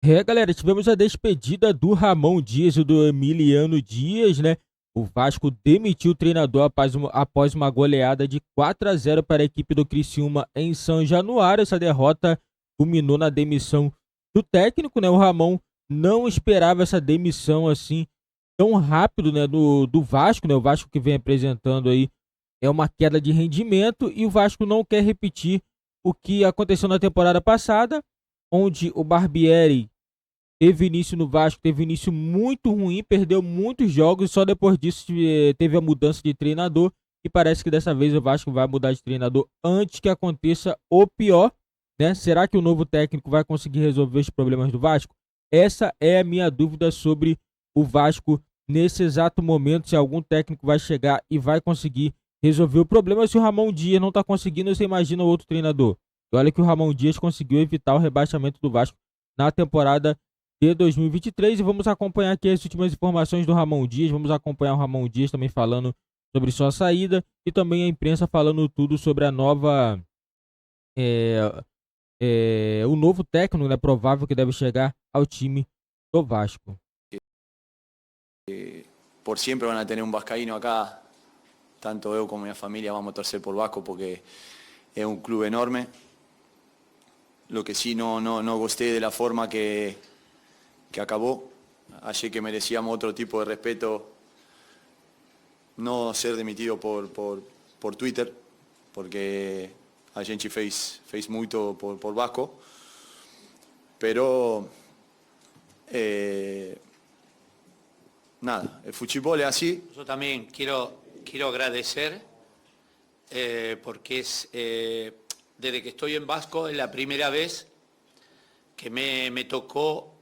Galera, tivemos a despedida do Ramon Dias e do Emiliano Dias, né? O Vasco demitiu o treinador após uma goleada de 4-0 para a equipe do Criciúma em São Januário. Essa derrota culminou na demissão do técnico, né? O Ramon não esperava essa demissão assim tão rápido, né? Do Vasco, né? O Vasco que vem apresentando aí é uma queda de rendimento e o Vasco não quer repetir o que aconteceu na temporada passada, onde o Barbieri teve início no Vasco, teve início muito ruim, perdeu muitos jogos, e só depois disso teve a mudança de treinador, e parece que dessa vez o Vasco vai mudar de treinador antes que aconteça o pior, né? Será que o novo técnico vai conseguir resolver os problemas do Vasco? Essa é a minha dúvida sobre o Vasco nesse exato momento, se algum técnico vai chegar e vai conseguir resolver o problema. Se o Ramon Dias não está conseguindo, você imagina outro treinador. E olha que o Ramon Dias conseguiu evitar o rebaixamento do Vasco na temporada de 2023 e vamos acompanhar aqui as últimas informações do Ramon Dias, vamos acompanhar o Ramon Dias também falando sobre sua saída e também a imprensa falando tudo sobre a nova, o novo técnico, né, provável que deve chegar ao time do Vasco. Por siempre van a tener un vascaíno acá, tanto yo como mi familia vamos a torcer por Vasco porque es un club enorme. Lo que sí no gusté de la forma que acabó. Achei que merecíamos otro tipo de respeto, no ser demitido por Twitter, porque a gente fez muito por Vasco, pero nada, el fútbol es así. Yo también quiero agradecer porque desde que estoy en Vasco es la primera vez que me tocó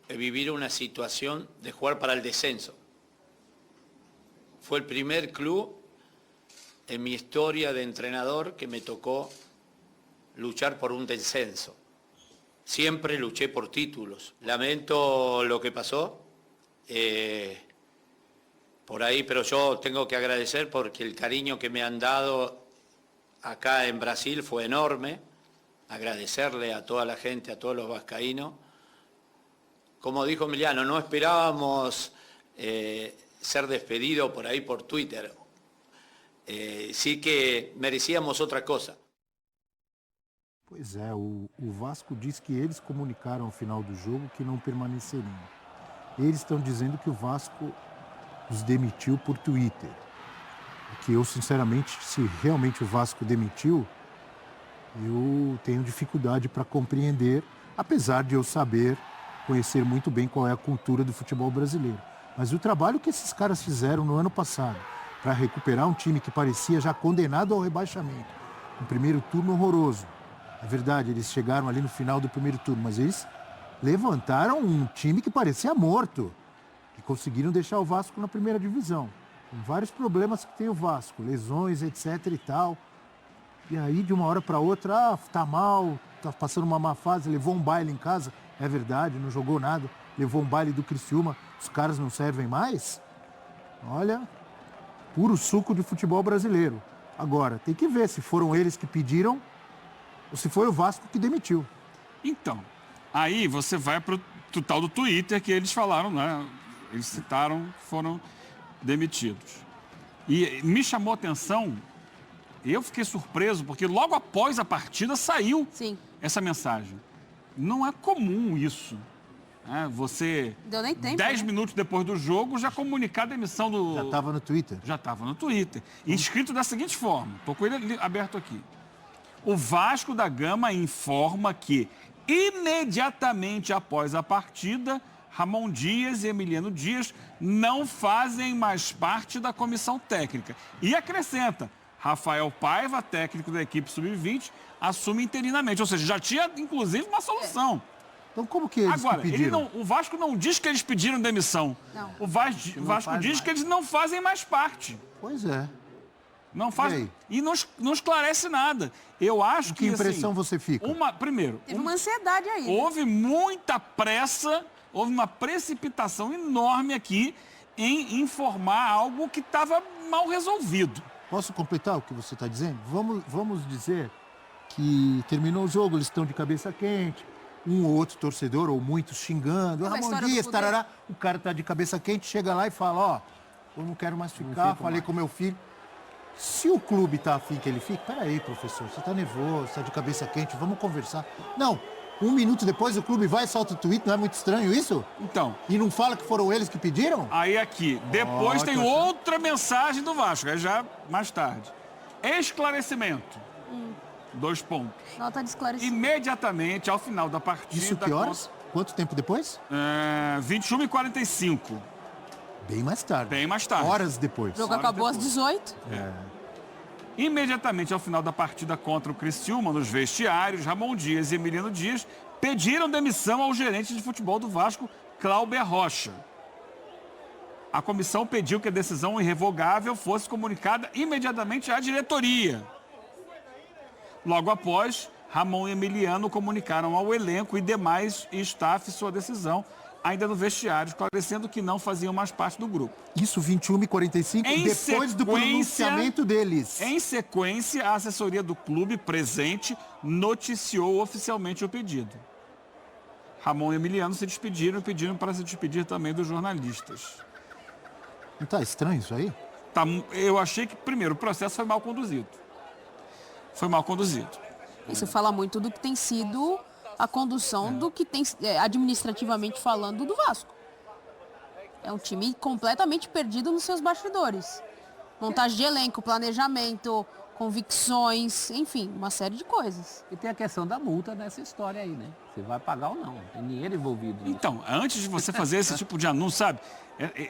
vivir una situación de jugar para el descenso. Fue el primer club en mi historia de entrenador que me tocó luchar por un descenso. Siempre luché por títulos. Lamento lo que pasó por ahí, pero yo tengo que agradecer porque el cariño que me han dado acá en Brasil fue enorme. Agradecerle a toda la gente, a todos los vascaínos. Como dijo Emiliano, no esperábamos ser despedidos por ahí por Twitter. Sí que merecíamos outra coisa. Pois é, o Vasco diz que eles comunicaram ao final do jogo que não permaneceriam. Eles estão dizendo que o Vasco os demitiu por Twitter. Que eu, sinceramente, se realmente o Vasco demitiu, eu tenho dificuldade para compreender, apesar de eu conhecer muito bem qual é a cultura do futebol brasileiro. Mas o trabalho que esses caras fizeram no ano passado para recuperar um time que parecia já condenado ao rebaixamento, um primeiro turno horroroso. É verdade, eles chegaram ali no final do primeiro turno, mas eles levantaram um time que parecia morto e conseguiram deixar o Vasco na primeira divisão. Com vários problemas que tem o Vasco, lesões, etc e tal. E aí, de uma hora para outra, tá mal, tá passando uma má fase, levou um baile em casa. É verdade, não jogou nada, levou um baile do Criciúma, os caras não servem mais? Olha, puro suco de futebol brasileiro. Agora, tem que ver se foram eles que pediram ou se foi o Vasco que demitiu. Então, aí você vai para o tal do Twitter que eles falaram, né? Eles citaram, foram demitidos. E me chamou a atenção, eu fiquei surpreso, porque logo após a partida saiu essa mensagem. Não é comum isso. Né? Você, Deu nem tempo, 10 né? minutos depois do jogo, já comunicar a demissão do... Já estava no Twitter? Já estava no Twitter. E escrito da seguinte forma, estou com ele aberto aqui. O Vasco da Gama informa que, imediatamente após a partida, Ramon Dias e Emiliano Dias não fazem mais parte da comissão técnica. E acrescenta, Rafael Paiva, técnico da equipe sub-20, assume interinamente. Ou seja, já tinha, inclusive, uma solução. Então, como que eles Agora, pediram? o Vasco não diz que eles pediram demissão. Não. O Vasco diz que eles não fazem mais parte. Pois é. Não faz. E não esclarece nada. Eu acho que impressão assim, você fica? Teve uma ansiedade aí. Houve muita pressa, houve uma precipitação enorme aqui em informar algo que estava mal resolvido. Posso completar o que você está dizendo? Vamos dizer que terminou o jogo, eles estão de cabeça quente, um ou outro torcedor, ou muitos xingando, Ramon Dias, tarará, o cara tá de cabeça quente, chega lá e fala, ó, eu não quero mais ficar, falei com meu filho. Se o clube tá afim que ele fique, peraí, professor, você tá nervoso, tá de cabeça quente, vamos conversar. Não, 1 minuto depois o clube vai e solta o tweet, não é muito estranho isso? Então. E não fala que foram eles que pediram? Aí aqui, depois tem outra mensagem do Vasco, é já mais tarde. Esclarecimento. 2 pontos. Nota de esclarecimento. Imediatamente, ao final da partida... Isso que horas? Quanto tempo depois? 21h45. Bem mais tarde. Bem mais tarde. Horas depois. O jogo acabou às 18. Imediatamente ao final da partida contra o Criciúma, nos vestiários, Ramon Dias e Emiliano Dias pediram demissão ao gerente de futebol do Vasco, Cláudio Rocha. A comissão pediu que a decisão irrevogável fosse comunicada imediatamente à diretoria. Logo após, Ramon e Emiliano comunicaram ao elenco e demais staff sua decisão, ainda no vestiário, esclarecendo que não faziam mais parte do grupo. Isso, 21h45, depois do pronunciamento deles. Em sequência, a assessoria do clube presente noticiou oficialmente o pedido. Ramon e Emiliano se despediram e pediram para se despedir também dos jornalistas. Não tá estranho isso aí? Eu achei que, primeiro, o processo foi mal conduzido. Foi mal conduzido. Isso fala muito do que tem sido a condução do que tem, administrativamente falando, do Vasco. É um time completamente perdido nos seus bastidores. Montagem de elenco, planejamento, convicções, enfim, uma série de coisas. E tem a questão da multa nessa história aí, né? Você vai pagar ou não, tem dinheiro envolvido nisso. Então, antes de você fazer esse tipo de anúncio, sabe?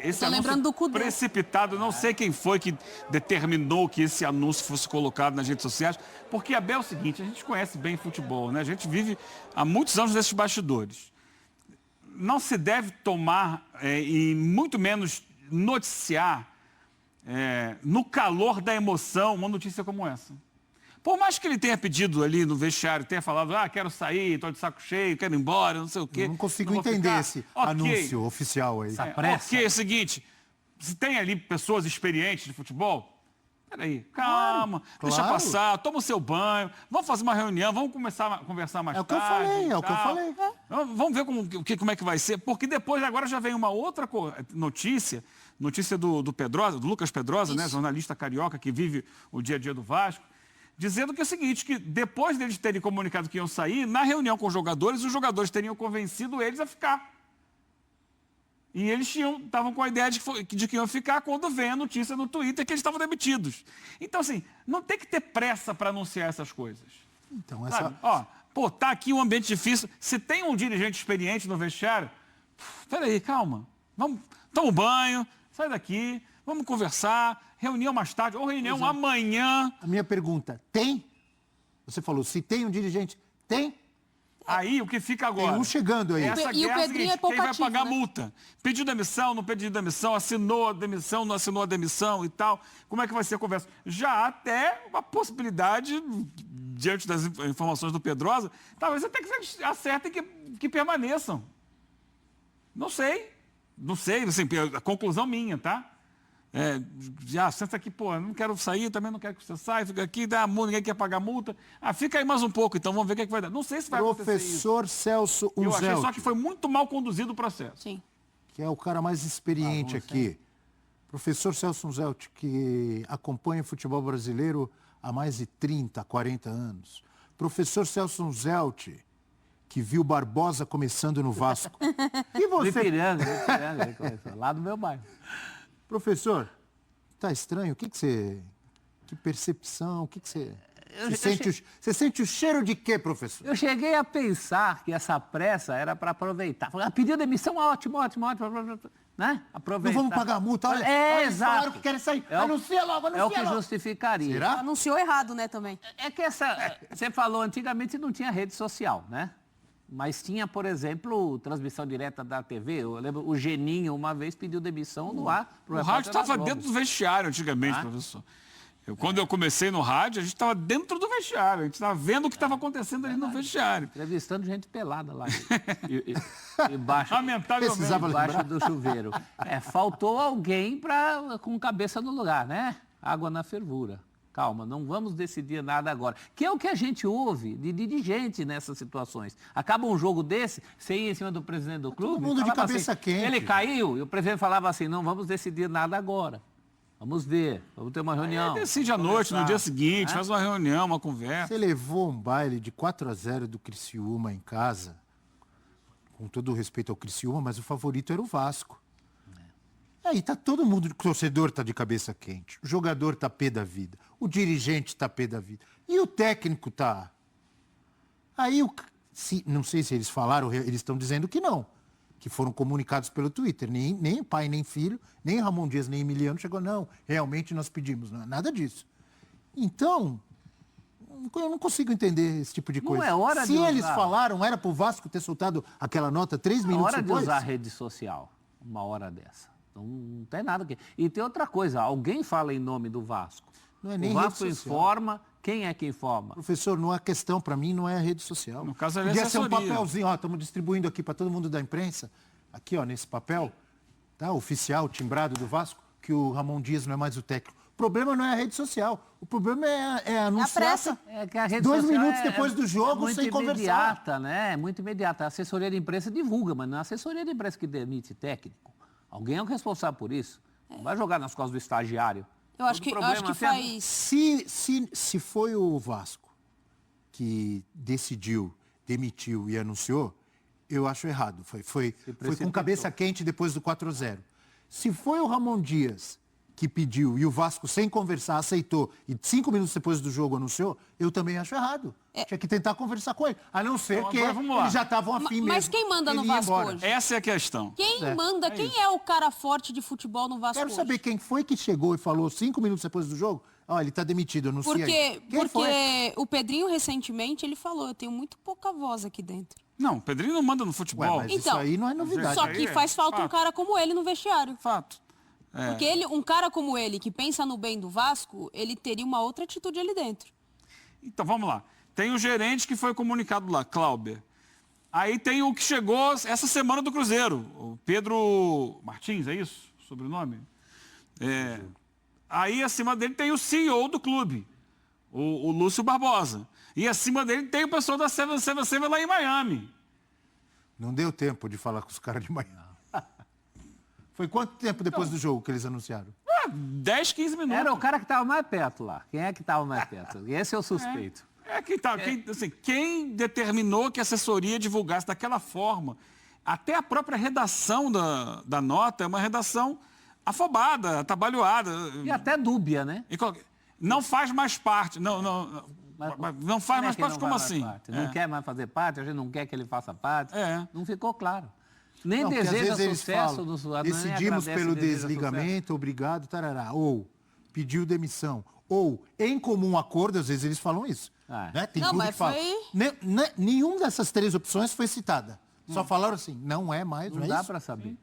Esse lembrando do Cudê. precipitado, não sei quem foi que determinou que esse anúncio fosse colocado nas redes sociais, porque, Abel, é o seguinte, a gente conhece bem futebol, né? A gente vive há muitos anos nesses bastidores. Não se deve tomar e muito menos noticiar no calor da emoção uma notícia como essa. Por mais que ele tenha pedido ali no vestiário, tenha falado, quero sair, estou de saco cheio, quero ir embora, não sei o quê. Eu não consigo entender esse anúncio oficial aí. Essa pressa. Ok, é o seguinte, se tem ali pessoas experientes de futebol, peraí, calma, deixa passar, toma o seu banho, vamos fazer uma reunião, vamos começar a conversar mais tarde. É o que eu falei. Vamos ver como é que vai ser, porque depois agora já vem uma outra notícia do Pedrosa, do Lucas Pedrosa, né, jornalista carioca que vive o dia a dia do Vasco, dizendo que é o seguinte, que depois deles terem comunicado que iam sair, na reunião com os jogadores teriam convencido eles a ficar. E eles estavam com a ideia de que iam ficar quando vem a notícia no Twitter que eles estavam demitidos. Então, assim, não tem que ter pressa para anunciar essas coisas. Então, tá aqui um ambiente difícil. Se tem um dirigente experiente no vestiário, peraí, calma. Vamos, toma um banho, sai daqui, vamos conversar, reunião mais tarde, ou reunião amanhã. A minha pergunta, tem? Você falou, se tem um dirigente, tem? Aí, o que fica agora? Tem um chegando aí. E o Pedrinho é quem vai poucativo, pagar né? multa? Pediu demissão, não pediu demissão, assinou a demissão, não assinou a demissão e tal. Como é que vai ser a conversa? Já há até uma possibilidade, diante das informações do Pedrosa, talvez até que eles acertem que permaneçam. Não sei, assim, a conclusão minha, tá? Senta aqui, não quero sair, também não quero que você saia, fica aqui, dá a multa, ninguém quer pagar multa. Fica aí mais um pouco, então vamos ver o que vai dar. Não sei se vai acontecer isso. Professor Celso Eu achei Unzelt, só que foi muito mal conduzido o processo. Sim. que é o cara mais experiente aqui. Professor Celso Unzelt, que acompanha o futebol brasileiro há mais de 30, 40 anos. Professor Celso Unzelt, que viu Barbosa começando no Vasco. E você? Ipiranga, lá do meu bairro. Professor, tá estranho? O que você... Que percepção? O que você... Você sente o cheiro de quê, professor? Eu cheguei a pensar que essa pressa era para aproveitar. Pediu demissão, ótimo, né? Aproveitar. Não vamos pagar a multa, olha. Olha, exato. falaram que querem sair. Anuncia logo, anuncia logo. É o que logo. justificaria. Será? Anunciou errado, né, também. É que você falou, antigamente não tinha rede social, né? Mas tinha, por exemplo, transmissão direta da TV. Eu lembro, o Geninho uma vez pediu demissão no ar. O rádio estava dentro do vestiário antigamente, professor. Quando eu comecei no rádio, a gente estava dentro do vestiário. A gente estava vendo o que estava acontecendo ali no vestiário. Entrevistando gente pelada lá. Embaixo, lamentavelmente. Embaixo do chuveiro. Faltou alguém com cabeça no lugar, né? Água na fervura. calma, não vamos decidir nada agora. Que é o que a gente ouve de dirigente nessas situações. Acaba um jogo desse, você ia em cima do presidente do clube... Todo mundo de cabeça assim, quente. Ele caiu e o presidente falava assim, não vamos decidir nada agora. Vamos ver, vamos ter uma reunião. Decide à noite, no dia seguinte, faz uma reunião, uma conversa. Você levou um baile de 4-0 do Criciúma em casa, com todo o respeito ao Criciúma, mas o favorito era o Vasco. Aí tá todo mundo, o torcedor tá de cabeça quente, o jogador tá pé da vida, o dirigente tá pé da vida. E o técnico tá. Aí, não sei se eles falaram, eles estão dizendo que não. Que foram comunicados pelo Twitter. Nem pai, nem filho, nem Ramon Dias, nem Emiliano chegou, não, realmente nós pedimos. Não, nada disso. Então, eu não consigo entender esse tipo de coisa. Não é hora Se de eles usar. falaram, era pro Vasco ter soltado aquela nota 3 minutos É hora depois? de usar a rede social, uma hora dessa. Então, não tem nada que... E tem outra coisa, alguém fala em nome do Vasco. Não é nem o Vasco rede social. informa, quem é que informa? Professor, não é questão, para mim, não é a rede social. No caso, é podia ser um assessoria. papelzinho, ó, estamos distribuindo aqui para todo mundo da imprensa, aqui, ó, nesse papel, tá, oficial, timbrado do Vasco, que o Ramon Dias não é mais o técnico. O problema não é a rede social, o problema é anunciar pressa. É que a rede 2 social minutos depois do jogo, muito sem conversar. imediata, né? É muito imediata. A assessoria de imprensa divulga, mas não é a assessoria de imprensa que demite técnico. Alguém é o responsável por isso. Não vai jogar nas costas do estagiário. Eu acho que faz... Se foi o Vasco que decidiu, demitiu e anunciou, eu acho errado. Foi com cabeça quente depois do 4-0. Se foi o Ramon Dias que pediu e o Vasco, sem conversar, aceitou e 5 minutos depois do jogo anunciou, eu também acho errado. Tinha que tentar conversar com ele. A não ser Então, que agora vamos lá. eles já estavam afim mesmo. Mas quem manda no Ele ia Vasco embora. hoje? Essa é a questão. Quem manda? Quem é o cara forte de futebol no Vasco Quero hoje? saber quem foi que chegou e falou 5 minutos depois do jogo, ó, ele está demitido, anuncia aí. Quem foi? Porque o Pedrinho, recentemente, ele falou, eu tenho muito pouca voz aqui dentro. Não, o Pedrinho não manda no futebol. Ué, mas Então, isso aí não é novidade. Só aí que é faz falta um fato. cara como ele no vestiário. Fato. Porque um cara como ele, que pensa no bem do Vasco, ele teria uma outra atitude ali dentro. Então, vamos lá. Tem o gerente que foi comunicado lá, Clauber. Aí tem o que chegou essa semana do Cruzeiro, o Pedro Martins, é isso? Sobrenome? Aí, acima dele, tem o CEO do clube, o Lúcio Barbosa. E acima dele tem o pessoal da 777 lá em Miami. Não deu tempo de falar com os caras de manhã. Foi quanto tempo depois do jogo que eles anunciaram? 10, 15 minutos. Era o cara que estava mais perto lá. Quem é que estava mais perto? Esse é o suspeito. Quem determinou que a assessoria divulgasse daquela forma? Até a própria redação da nota é uma redação afobada, atabalhoada. E até dúbia, né? Não faz mais parte. Não faz mais parte, como assim? Não quer mais fazer parte, a gente não quer que ele faça parte. Não ficou claro. Nem Não, porque às deseja vezes eles sucesso falam, nos nem decidimos agradece, pelo deseja desligamento, obrigado, tarará. Ou pediu demissão. Ou, em comum acordo, às vezes eles falam isso. Né? Tem Não, clube mas que fala. foi- Nenhuma dessas 3 opções foi citada. Só falaram assim, não é mais, Não é dá isso? para saber.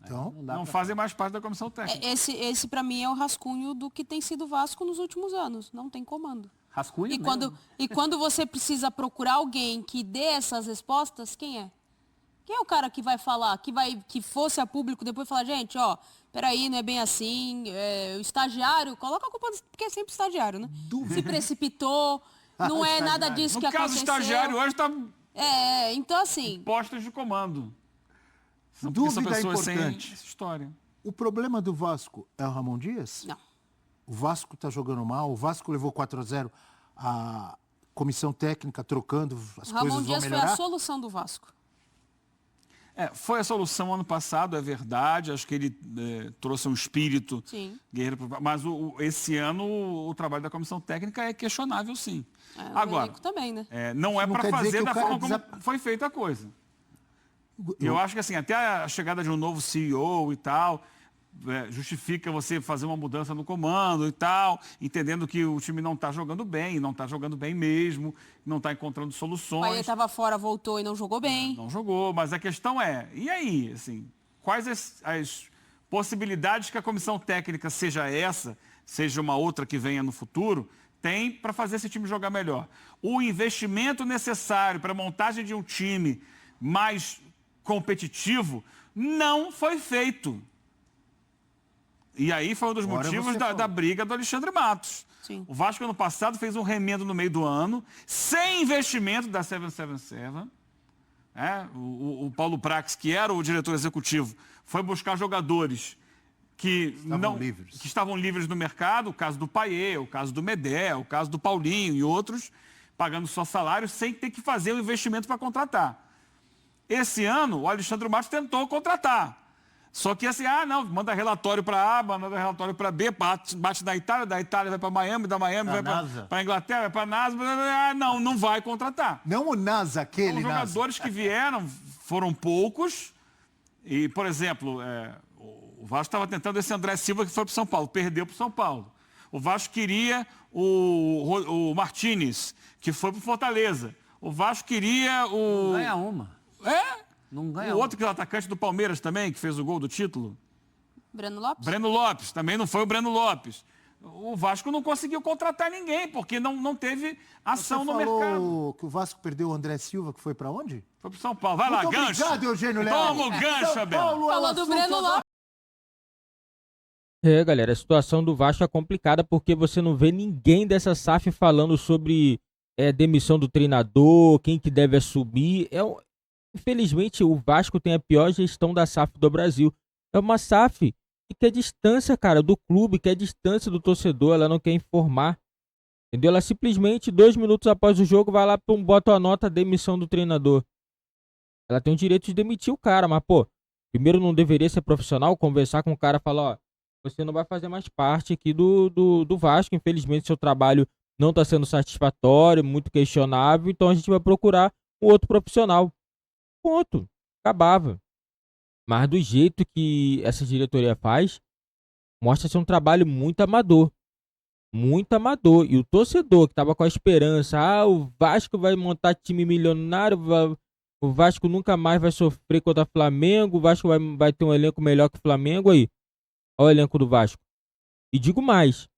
Então, Não fazem mais parte da comissão técnica. Esse para mim, é o rascunho do que tem sido o Vasco nos últimos anos. Não tem comando. Rascunho E mesmo. quando você precisa procurar alguém que dê essas respostas, quem é? Quem é o cara que vai falar, que fosse a público depois falar, gente, ó, peraí, não é bem assim, o estagiário, coloca a culpa, porque é sempre estagiário, né? Se precipitou, não é nada disso que No caso, o aconteceu. estagiário hoje está Então assim, postos de comando. São Dúvida pessoas importante. sem essa história. o problema do Vasco é o Ramon Dias? não. O Vasco está jogando mal, o Vasco levou 4-0, a comissão técnica trocando, as Ramon coisas vão Dias foi melhorar? a solução do Vasco. Foi a solução ano passado, é verdade. Acho que ele trouxe um espírito Sim. guerreiro. Mas esse ano o trabalho da comissão técnica é questionável, sim. O Agora, elenco também, né? não é Não para quer dizer fazer que o da cara forma como foi feita a coisa. E eu acho que assim, até a chegada de um novo CEO e tal, justifica você fazer uma mudança no comando e tal, entendendo que o time não está jogando bem, não está jogando bem mesmo, não está encontrando O soluções. Paê estava fora, voltou e não jogou bem. Não jogou, mas a questão é, e aí, assim, quais as possibilidades que a comissão técnica, seja essa, seja uma outra que venha no futuro, tem para fazer esse time jogar melhor? O investimento necessário para a montagem de um time mais competitivo não foi feito. E aí foi um dos Agora motivos você da falou. briga do Alexandre Matos. Sim. O Vasco, ano passado, fez um remendo no meio do ano, sem investimento da 777. O Paulo Prax, que era o diretor executivo, foi buscar jogadores que estavam livres no mercado, o caso do Payet, o caso do Medé, o caso do Paulinho e outros, pagando só salário sem ter que fazer o investimento para contratar. Esse ano, o Alexandre Matos tentou contratar. Só que assim, manda relatório para A, manda relatório para B, bate da Itália vai para Miami, da Miami vai para Inglaterra, vai para a NASA, não vai contratar. Não o NASA, aquele Os jogadores que vieram foram poucos e, por exemplo, o Vasco estava tentando esse André Silva que foi para o São Paulo, perdeu para o São Paulo. O Vasco queria o Martínez, que foi para o Fortaleza. O Vasco queria o... Não ganha uma. Não ganha o outro que é o atacante do Palmeiras também, que fez o gol do título. Breno Lopes? Breno Lopes, também não foi o Breno Lopes. O Vasco não conseguiu contratar ninguém, porque não teve ação no mercado. Você falou que o Vasco perdeu o André Silva, que foi para onde? Foi para São Paulo. Vai lá, gancho. Obrigado, Eugênio Leal. Toma o gancho, Abel. Falou do Breno Lopes. Galera, a situação do Vasco é complicada porque você não vê ninguém dessa SAF falando sobre demissão do treinador, quem que deve assumir. Infelizmente, o Vasco tem a pior gestão da SAF do Brasil. É uma SAF que quer distância, cara, do clube, quer distância do torcedor, ela não quer informar. Entendeu? Ela simplesmente, 2 minutos após o jogo, vai lá e bota a nota demissão do treinador. Ela tem o direito de demitir o cara, mas, primeiro não deveria ser profissional, conversar com o cara e falar, você não vai fazer mais parte aqui do Vasco, infelizmente seu trabalho não está sendo satisfatório, muito questionável, então a gente vai procurar um outro profissional. Ponto. Acabava. Mas do jeito que essa diretoria faz, mostra ser um trabalho muito amador. Muito amador. E o torcedor que estava com a esperança, o Vasco vai montar time milionário, o Vasco nunca mais vai sofrer contra o Flamengo, o Vasco vai ter um elenco melhor que o Flamengo aí. Olha o elenco do Vasco. E digo mais,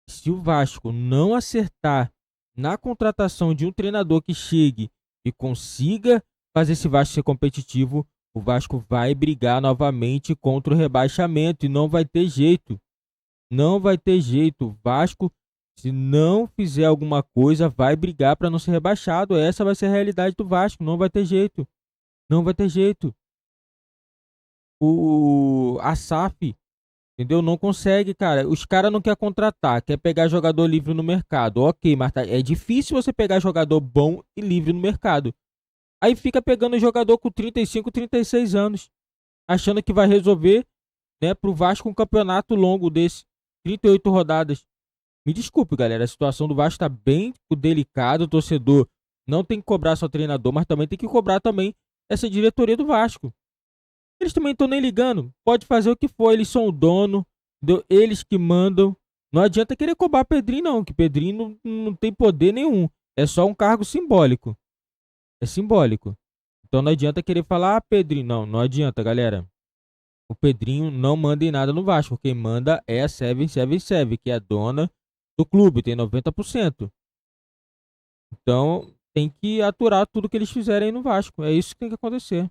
se o Vasco não acertar na contratação de um treinador que chegue e consiga fazer esse Vasco ser competitivo, o Vasco vai brigar novamente contra o rebaixamento e não vai ter jeito. Não vai ter jeito. O Vasco, se não fizer alguma coisa, vai brigar para não ser rebaixado. Essa vai ser a realidade do Vasco. Não vai ter jeito. Não vai ter jeito. A SAF, entendeu? Não consegue, cara. Os caras não querem contratar, quer pegar jogador livre no mercado. Ok, mas é difícil você pegar jogador bom e livre no mercado. Aí fica pegando jogador com 35, 36 anos, achando que vai resolver, né, pro Vasco um campeonato longo desse, 38 rodadas. Me desculpe, galera, a situação do Vasco tá bem delicada, o torcedor não tem que cobrar só treinador, mas também tem que cobrar também essa diretoria do Vasco. Eles também estão nem ligando, pode fazer o que for, eles são o dono, eles que mandam. Não adianta querer cobrar Pedrinho não, que Pedrinho não tem poder nenhum, é só um cargo simbólico. É simbólico. Então não adianta querer falar, Pedrinho. Não adianta, galera. O Pedrinho não manda em nada no Vasco. Quem manda é a 777, que é a dona do clube, tem 90%. Então tem que aturar tudo que eles fizerem no Vasco. É isso que tem que acontecer.